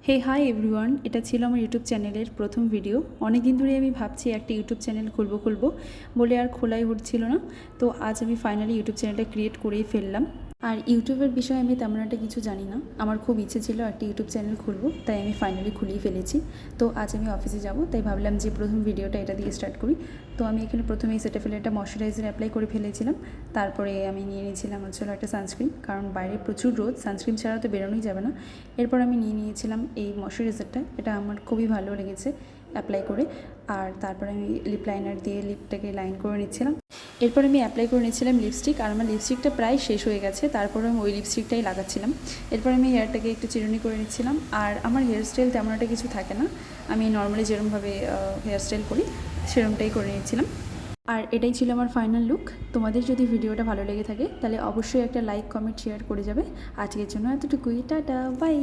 হে hi everyone, এটা ছিল আমার ইউটিউব চ্যানেলের প্রথম ভিডিও। অনেক দিন ধরে আমি ভাবছি একটা ইউটিউব চ্যানেল খুলবো বলে আর খোলাই হচ্ছিল না। তো আজ আমি ফাইনালি ইউটিউব চ্যানেলটা ক্রিয়েট করেই ফেললাম। আর ইউটিউবের বিষয়ে আমি তেমন একটা কিছু জানি না, আমার খুব ইচ্ছে ছিল একটা ইউটিউব চ্যানেল খুলবো, তাই আমি ফাইনালি খুলেই ফেলেছি। তো আজ আমি অফিসে যাব, তাই ভাবলাম যে প্রথম ভিডিওটা এটা দিয়ে স্টার্ট করি। তো আমি এখানে প্রথমেই সেটাফিলে একটা ময়শ্চারাইজার অ্যাপ্লাই করে ফেলেছিলাম। তারপরে আমি নিয়ে নিয়েছিলাম একটা সানস্ক্রিন, কারণ বাইরে প্রচুর রোদ, সানস্ক্রিন ছাড়া তো বেরোনোই যাবে না। এরপর আমি নিয়ে নিয়েছিলাম এই ময়শ্চারাইজারটা, এটা আমার খুবই ভালো লেগেছে অ্যাপ্লাই করে। আর তারপরে আমি লিপ লাইনার দিয়ে লিপটাকে লাইন করে নিচ্ছিলাম। এরপর আমি অ্যাপ্লাই করে নিচ্ছিলাম লিপস্টিক, আর আমার লিপস্টিকটা প্রায় শেষ হয়ে গেছে, তারপরে আমি ওই লিপস্টিকটাই লাগাচ্ছিলাম। এরপর আমি হেয়ারটাকে একটু চিরুনি করে নিচ্ছিলাম। আর আমার হেয়ার স্টাইল তেমন একটা কিছু থাকে না, আমি নর্মালি যেরকমভাবে হেয়ার স্টাইল করি সেরকমটাই করে নিচ্ছিলাম। আর এটাই ছিল আমার ফাইনাল লুক। তোমাদের যদি ভিডিওটা ভালো লেগে থাকে তাহলে অবশ্যই একটা লাইক, কমেন্ট, শেয়ার করে যাবে। আজকের জন্য এতটুকুই, টাটা, বাই।